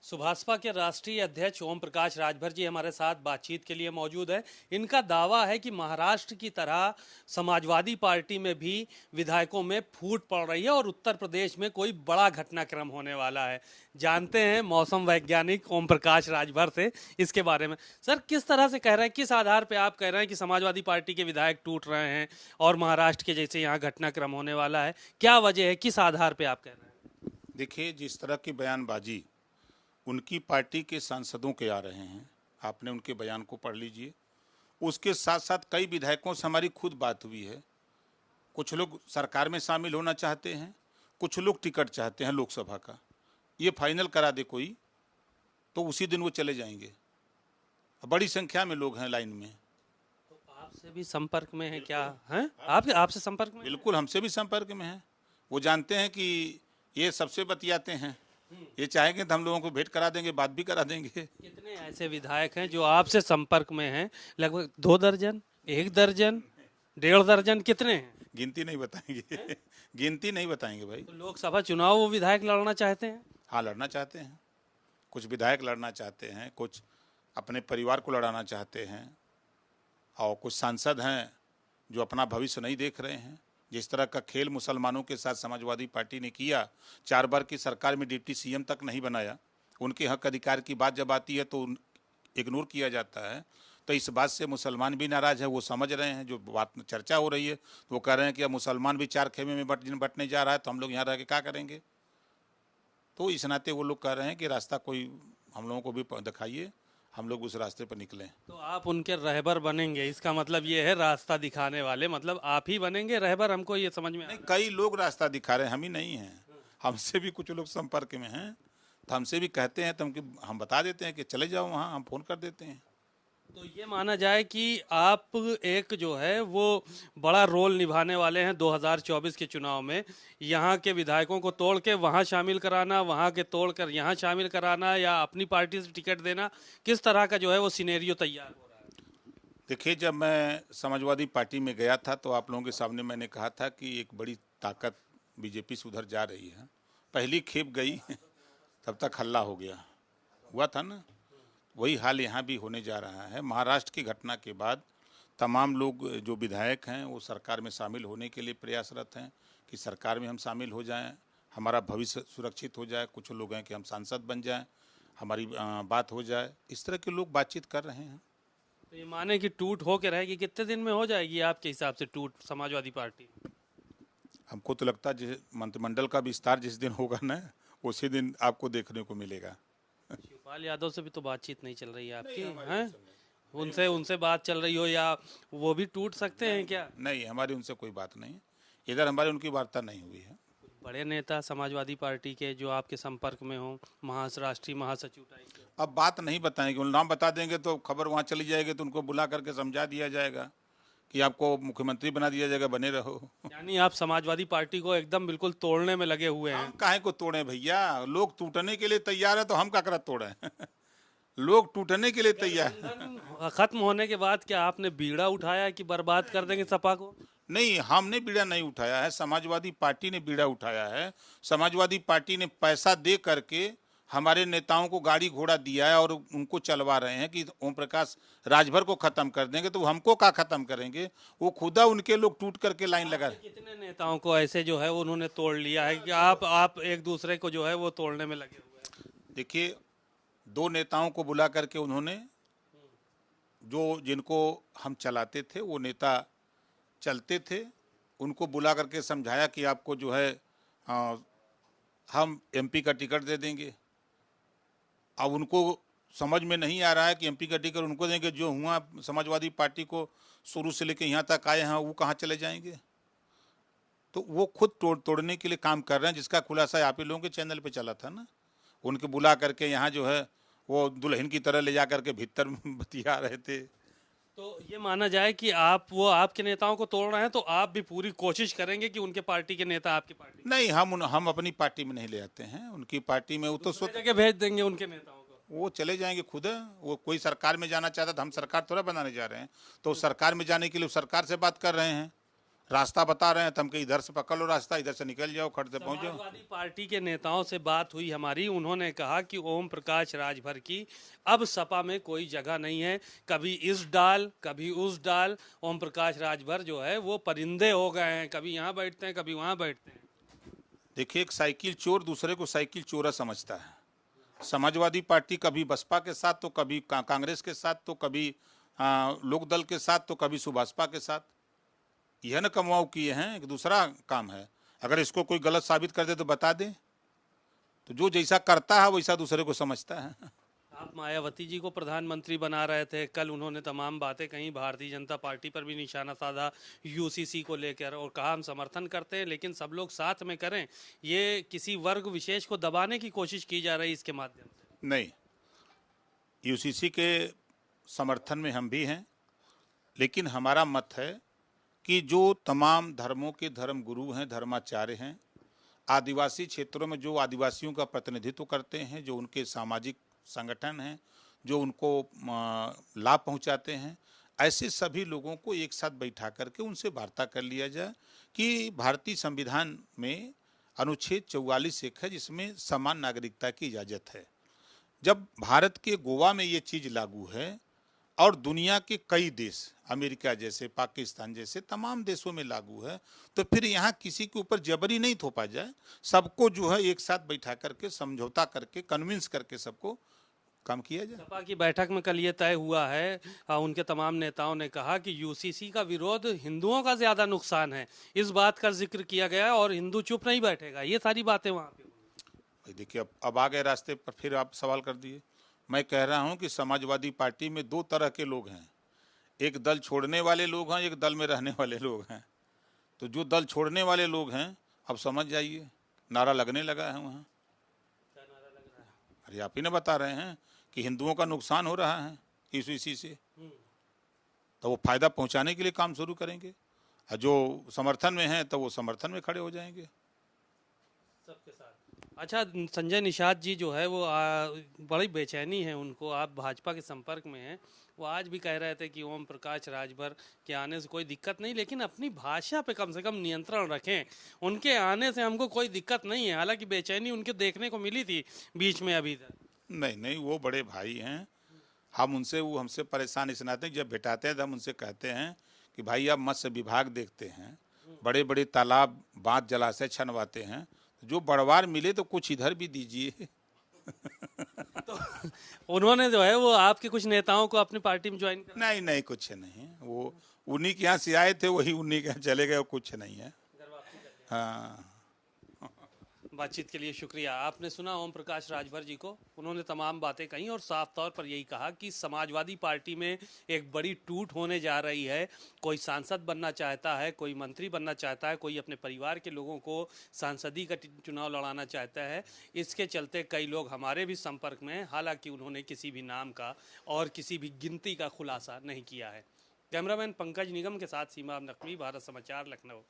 सुभाषपा के राष्ट्रीय अध्यक्ष ओम प्रकाश राजभर जी हमारे साथ बातचीत के लिए मौजूद है। इनका दावा है कि महाराष्ट्र की तरह समाजवादी पार्टी में भी विधायकों में फूट पड़ रही है और उत्तर प्रदेश में कोई बड़ा घटनाक्रम होने वाला है। जानते हैं मौसम वैज्ञानिक ओम प्रकाश राजभर से इसके बारे में। सर, किस तरह से कह रहे हैं, किस आधार पर आप कह रहे हैं कि समाजवादी पार्टी के विधायक टूट रहे हैं और महाराष्ट्र के जैसे यहाँ घटनाक्रम होने वाला है? क्या वजह है, किस आधार पर आप कह रहे हैं? देखिए, जिस तरह की बयानबाजी उनकी पार्टी के सांसदों के आ रहे हैं, आपने उनके बयान को पढ़ लीजिए। उसके साथ साथ कई विधायकों से हमारी खुद बात हुई है। कुछ लोग सरकार में शामिल होना चाहते हैं, कुछ लोग टिकट चाहते हैं लोकसभा का। ये फाइनल करा दे कोई तो उसी दिन वो चले जाएंगे। बड़ी संख्या में लोग हैं लाइन में। तो आपसे भी संपर्क में है क्या? हैं आप आपसे संपर्क में? बिल्कुल, हमसे भी संपर्क में हैं। वो जानते हैं कि ये सबसे बतियाते हैं। ये चाहेंगे तो हम लोगों को भेंट करा देंगे, बात भी करा देंगे। कितने ऐसे विधायक हैं जो आपसे संपर्क में हैं? लगभग 2 दर्जन, 1 दर्जन, 1.5 दर्जन, कितने हैं? गिनती नहीं बताएंगे। गिनती नहीं बताएंगे भाई। तो लोकसभा चुनाव वो विधायक लड़ना चाहते हैं? हाँ, लड़ना चाहते हैं। कुछ विधायक लड़ना चाहते हैं, कुछ अपने परिवार को लड़ाना चाहते हैं, और कुछ सांसद हैं जो अपना भविष्य नहीं देख रहे हैं। जिस तरह का खेल मुसलमानों के साथ समाजवादी पार्टी ने किया, 4 बार की सरकार में डिप्टी सीएम तक नहीं बनाया, उनके हक अधिकार की बात जब आती है तो इग्नोर किया जाता है। तो इस बात से मुसलमान भी नाराज़ है। वो समझ रहे हैं, जो बात चर्चा हो रही है तो वो कह रहे हैं कि अब मुसलमान भी 4 खेमे में बटने जा रहा है, तो हम लोग यहाँ रह के क्या करेंगे। तो इस नाते वो लोग कह रहे हैं कि रास्ता कोई हम लोगों को भी दिखाइए, हम लोग उस रास्ते पर निकलें। तो आप उनके रहबर बनेंगे, इसका मतलब ये है रास्ता दिखाने वाले, मतलब आप ही बनेंगे रहबर? हमको ये समझ में नहीं, कई लोग रास्ता दिखा रहे हैं, हम ही नहीं हैं। हमसे भी कुछ लोग संपर्क में हैं, तो हमसे भी कहते हैं, तो हम बता देते हैं कि चले जाओ वहाँ, हम फ़ोन कर देते हैं। तो ये माना जाए कि आप एक जो है वो बड़ा रोल निभाने वाले हैं 2024 के चुनाव में। यहाँ के विधायकों को तोड़ के वहाँ शामिल कराना, वहाँ के तोड़ कर यहाँ शामिल कराना, या अपनी पार्टी से टिकट देना, किस तरह का जो है वो सिनेरियो तैयार हो रहा है? देखिए, जब मैं समाजवादी पार्टी में गया था तो आप लोगों के सामने मैंने कहा था कि एक बड़ी ताकत बीजेपी से उधर जा रही है। पहली खेप गई तब तक हल्ला हो गया, हुआ था ना। वही हाल यहाँ भी होने जा रहा है। महाराष्ट्र की घटना के बाद तमाम लोग जो विधायक हैं वो सरकार में शामिल होने के लिए प्रयासरत हैं कि सरकार में हम शामिल हो जाएं, हमारा भविष्य सुरक्षित हो जाए। कुछ लोग हैं कि हम सांसद बन जाएं, हमारी बात हो जाए। इस तरह के लोग बातचीत कर रहे हैं। तो ये माने कि टूट हो के रहेगी, कितने दिन में हो जाएगी आपके हिसाब से टूट समाजवादी पार्टी? हमको तो लगता है जिस मंत्रिमंडल का विस्तार जिस दिन होगा ना, उसी दिन आपको देखने को मिलेगा। शिवपाल यादव से भी तो बातचीत नहीं चल रही है आपकी? हैं उनसे बात चल रही हो, या वो भी टूट सकते हैं क्या? नहीं, हमारी उनसे कोई बात नहीं है। इधर हमारी उनकी वार्ता नहीं हुई है। बड़े नेता समाजवादी पार्टी के जो आपके संपर्क में हो, राष्ट्रीय महासचिव टाइप के? अब बात नहीं बताएंगे, उन नाम बता देंगे तो खबर वहाँ चली जाएगी, तो उनको बुला करके समझा दिया जाएगा कि आपको मुख्यमंत्री बना दिया जाएगा, बने रहो। यानी आप समाजवादी पार्टी को एकदम बिल्कुल तोड़ने में लगे हुए हैं? हम काहे को तोड़े भैया, लोग टूटने के लिए तैयार है तो हम क्या कर तोड़े। लोग टूटने के लिए तैयार। खत्म होने के बाद क्या आपने बीड़ा उठाया कि बर्बाद कर देंगे सपा को? नहीं, हमने बीड़ा नहीं उठाया है, समाजवादी पार्टी ने बीड़ा उठाया है। समाजवादी पार्टी ने पैसा दे करके हमारे नेताओं को गाड़ी घोड़ा दिया है और उनको चलवा रहे हैं कि ओम प्रकाश राजभर को खत्म कर देंगे, तो हमको क्या खत्म करेंगे। वो खुदा उनके लोग टूट करके लाइन लगा रहे। कितने नेताओं को ऐसे जो है उन्होंने तोड़ लिया है कि आप एक दूसरे को जो है वो तोड़ने में लगे हुए हैं? देखिए, 2 नेताओं को बुला करके उन्होंने, जो जिनको हम चलाते थे वो नेता चलते थे, उनको बुला करके समझाया कि आपको जो है हम एमपी का टिकट दे देंगे। अब उनको समझ में नहीं आ रहा है कि एमपी का टिकट उनको देंगे जो हुआ समाजवादी पार्टी को शुरू से लेकर यहाँ तक आए हैं, वो कहाँ चले जाएंगे। तो वो खुद तोड़ने के लिए काम कर रहे हैं, जिसका खुलासा आप ही लोगों के चैनल पे चला था ना। उनके बुला करके यहाँ जो है वो दुल्हन की तरह ले जा करके भीतर बतिया रहे थे। तो ये माना जाए कि आपके नेताओं को तोड़ रहे हैं, तो आप भी पूरी कोशिश करेंगे कि उनके पार्टी के नेता आपकी पार्टी? नहीं, हम अपनी पार्टी में नहीं ले आते हैं। उनकी पार्टी में वो तो जगह भेज देंगे उनके नेताओं को, वो चले जाएंगे खुद। वो कोई सरकार में जाना चाहता तो हम सरकार थोड़ा बनाने जा रहे हैं, तो सरकार में जाने के लिए सरकार से बात कर रहे हैं। रास्ता बता रहे हैं तो हम कि इधर से पकड़ लो रास्ता, इधर से निकल जाओ, खट से पहुंच जाओ। समाजवादी पार्टी के नेताओं से बात हुई हमारी, उन्होंने कहा कि ओम प्रकाश राजभर की अब सपा में कोई जगह नहीं है। कभी इस डाल कभी उस डाल, ओम प्रकाश राजभर जो है वो परिंदे हो गए हैं, कभी यहाँ बैठते हैं कभी वहाँ बैठते हैं। देखिए, एक साइकिल चोर दूसरे को साइकिल चोरा समझता है। समाजवादी पार्टी कभी बसपा के साथ तो कभी कांग्रेस के साथ तो कभी लोकदल के साथ तो कभी सुभाषपा के साथ। यह न कमाऊ किए हैं, एक दूसरा काम है। अगर इसको कोई गलत साबित कर दे तो बता दे। तो जो जैसा करता है वैसा दूसरे को समझता है। आप मायावती जी को प्रधानमंत्री बना रहे थे, कल उन्होंने तमाम बातें कहीं भारतीय जनता पार्टी पर भी निशाना साधा यूसीसी को लेकर, और कहा हम समर्थन करते हैं लेकिन सब लोग साथ में करें। ये किसी वर्ग विशेष को दबाने की कोशिश की जा रही है इसके माध्यम से। नहीं, यूसीसी के समर्थन में हम भी हैं, लेकिन हमारा मत है कि जो तमाम धर्मों के धर्म गुरु हैं, धर्माचार्य हैं, आदिवासी क्षेत्रों में जो आदिवासियों का प्रतिनिधित्व करते हैं, जो उनके सामाजिक संगठन हैं, जो उनको लाभ पहुंचाते हैं, ऐसे सभी लोगों को एक साथ बैठा करके उनसे वार्ता कर लिया जाए कि भारतीय संविधान में अनुच्छेद 44 एक है जिसमें समान नागरिकता की इजाज़त है। जब भारत के गोवा में ये चीज़ लागू है और दुनिया के कई देश, अमेरिका जैसे, पाकिस्तान जैसे तमाम देशों में लागू है, तो फिर यहाँ किसी के ऊपर जबरी नहीं थोपा जाए। सबको जो है एक साथ बैठा करके समझौता करके कन्विंस करके सबको काम किया जाए। सपा की बैठक में कल ये तय हुआ है, उनके तमाम नेताओं ने कहा कि यूसीसी का विरोध हिंदुओं का ज्यादा नुकसान है, इस बात का जिक्र किया गया और हिंदू चुप नहीं बैठेगा। ये सारी बातें वहाँ पे भाई देखिए, अब आ गए रास्ते पर, फिर आप सवाल कर दिए। मैं कह रहा हूँ कि समाजवादी पार्टी में दो तरह के लोग हैं, एक दल छोड़ने वाले लोग हैं, एक दल में रहने वाले लोग हैं। तो जो दल छोड़ने वाले लोग हैं, अब समझ जाइए, नारा लगने लगा है वहाँ। अरे आप ही ने बता रहे हैं कि हिंदुओं का नुकसान हो रहा है इसी से, तो वो फायदा पहुंचाने के लिए काम शुरू करेंगे, और जो समर्थन में हैं तो वो समर्थन में खड़े हो जाएंगे सबके साथ। अच्छा, संजय निषाद जी जो है वो बड़ी बेचैनी है उनको, आप भाजपा के संपर्क में हैं, वो आज भी कह रहे थे कि ओम प्रकाश राजभर के आने से कोई दिक्कत नहीं, लेकिन अपनी भाषा पे कम से कम नियंत्रण रखें। उनके आने से हमको कोई दिक्कत नहीं है, हालांकि बेचैनी उनके देखने को मिली थी बीच में अभी तक। नहीं, वो बड़े भाई हैं, हम उनसे, वो हमसे परेशान इस नाते जब बिठाते हैं तो हम उनसे कहते हैं कि भाई आप मत्स्य विभाग देखते हैं, बड़े बड़े तालाब बांध जलाशय छनवाते हैं, जो बढ़वार मिले तो कुछ इधर भी दीजिए। तो उन्होंने जो है वो आपके कुछ नेताओं को अपनी पार्टी में ज्वाइन कर। नहीं, कुछ नहीं, वो उन्हीं के यहाँ से आए थे, वही उन्हीं के यहाँ चले गए, कुछ नहीं है। हाँ, बातचीत के लिए शुक्रिया। आपने सुना ओम प्रकाश राजभर जी को, उन्होंने तमाम बातें कही और साफ तौर पर यही कहा कि समाजवादी पार्टी में एक बड़ी टूट होने जा रही है। कोई सांसद बनना चाहता है, कोई मंत्री बनना चाहता है, कोई अपने परिवार के लोगों को सांसदी का चुनाव लड़ाना चाहता है। इसके चलते कई लोग हमारे भी संपर्क में हैं, हालांकि उन्होंने किसी भी नाम का और किसी भी गिनती का खुलासा नहीं किया है। कैमरामैन पंकज निगम के साथ सीमा नकवी, भारत समाचार, लखनऊ।